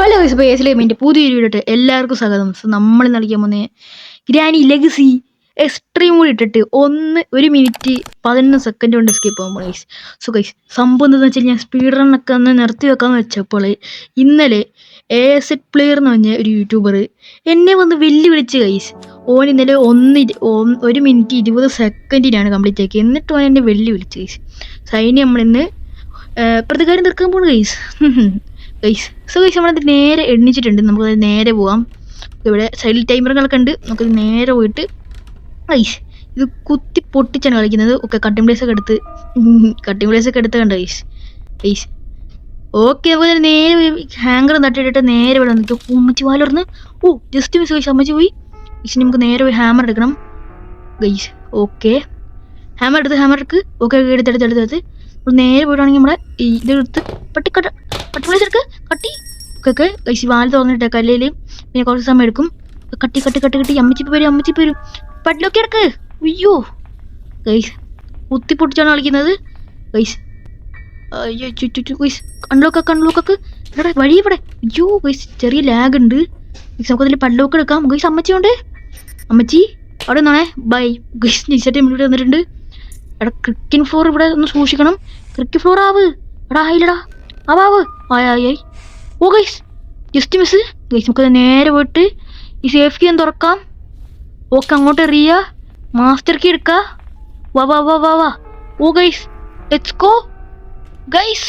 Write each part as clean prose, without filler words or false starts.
Hello എൻ്റെ പുതിയൊരു video എല്ലാവർക്കും സ്വാഗതം. സോ നമ്മൾ നൽകിയ മുന്നേ ഗ്രാനി ലെഗസി എക്സ്ട്രീം കൂടി ഇട്ടിട്ട് 1 മിനിറ്റ് 11 സെക്കൻഡ് കൊണ്ട് സ്കിപ്പ് പോകുമ്പോൾ ഗൈസ്. സോ ഗൈസ് സംഭവം എന്താണെന്ന് വെച്ചാൽ ഞാൻ സ്പീഡ് റണ്ണൊക്കെ ഒന്ന് നിർത്തി വെക്കാമെന്ന് വെച്ചപ്പോൾ ഇന്നലെ ASET പ്ലെയർ എന്ന് പറഞ്ഞ ഒരു യൂട്യൂബർ എന്നെ വന്ന് വെല്ലുവിളിച്ച് ഗൈസ്. ഓൻ ഇന്നലെ 1 മിനിറ്റ് 20 സെക്കൻഡിനാണ് കംപ്ലീറ്റ് ആക്കിയത്. എന്നിട്ട് ഓൻ എന്നെ വെല്ലുവിളിച്ച് ഗൈസ്. സോ അതിന് നമ്മളിന്ന് പ്രതികാരം തീർക്കാൻ പോകുന്നു ഗൈസ്. ഗൈസ് സോ ഗൈസ് നമ്മളത് നേരെ എണ്ണിച്ചിട്ടുണ്ട്. നമുക്കത് നേരെ പോവാം. ഇവിടെ സൈഡിൽ ടൈമറുകളൊക്കെ ഉണ്ട്. നമുക്കത് നേരെ പോയിട്ട് ഗൈസ് ഇത് കുത്തി പൊട്ടിച്ചാണ് കളിക്കുന്നത്. ഓക്കെ കട്ടിംഗ് പ്ലേസ് ഒക്കെ എടുത്ത് കണ്ട ഗൈസ്. ഓക്കെ നമുക്ക് നേരെ ഹാങ്കർ തട്ടിയിട്ടിട്ട് നേരെ ഇവിടെ നിൽക്കും. അമ്മച്ചി വാലുറന്ന് ജസ്റ്റ് മിസ് ഗൈസ്. അമ്മച്ചി പോയി ഗൈസ്. നമുക്ക് നേരെ പോയി ഹാമർ എടുക്കണം ഗൈസ്. ഓക്കെ ഹാമർ എടുക്ക്. ഓക്കെ എടുത്ത് നേരെ പോയിട്ടാണെങ്കിൽ നമ്മുടെ ഇതെടുത്ത് പട്ടിപ്ലേസ് എടുക്ക് കട്ടി. ഓക്കെ ഗൈസ് വാല് തുറന്നിട്ട് കല്ലിൽ പിന്നെ കുറച്ച് സമയം എടുക്കും. കട്ടി അമ്മച്ചി വരും പട്ടിലൊക്കെ എടുക്ക്. അയ്യോ ഗൈസ് കുത്തി പൊട്ടിച്ചാണ് കളിക്കുന്നത് ഗൈസ്. അയ്യോ ചുറ്റു ഗൈസ് കൺലോക്കൊക്കെ എടാ വഴി ഇവിടെ. അയ്യോ ഗൈസ് ചെറിയ ലാഗ് ഉണ്ട് ഗൈസ്. നമുക്കതിൽ പട്ടിലൊക്കെ എടുക്കാം ഗൈസ്. അമ്മച്ചി അവിടെ നിന്നാണേ ബൈ ഗൈസ്. നിശ്ചയിട്ട് ഇവിടെ വന്നിട്ടുണ്ട്. എടാ ക്രിക്കിൻ ഫ്ലോർ ഇവിടെ ഒന്ന് സൂക്ഷിക്കണം. ക്രിക്കി ഫ്ലോർ ആവ് എടാ ആയില്ലടാ ആവാവ് ആയി. ഓ ഗൈസ് ജസ്റ്റ് മിസ് ഗൈസ്. നമുക്കത് നേരെ പോയിട്ട് ഈ സേഫ് കീ ഒന്ന് തുറക്കാം. ഓക്കെ അങ്ങോട്ട് എറിയുക. മാസ്റ്റർ കീ എടുക്കുക. വാ oh guys let's go guys.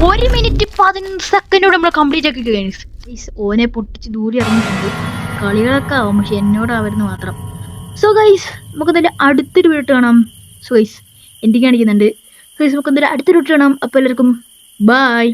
1 minute 11 സെക്കൻഡോടെ നമ്മൾ കംപ്ലീറ്റ് ആക്കി ഗൈസ്. ഓനെ പൊട്ടിച്ച് ദൂരെ ഇറങ്ങിയിട്ടുണ്ട്. കളികളൊക്കെ ആവും പക്ഷെ എന്നോടാവരുന്ന് മാത്രം. സോ ഗൈസ് നമുക്കെന്തായാലും അടുത്തൊരു വീട്ട് കാണാം. സോ ഗൈസ് എനിക്ക് കാണിക്കുന്നുണ്ട് ഗൈസ്. നമുക്കെന്തായാലും അടുത്തൊരു വീട്ട് കാണാം. അപ്പോൾ എല്ലാവർക്കും ബൈ.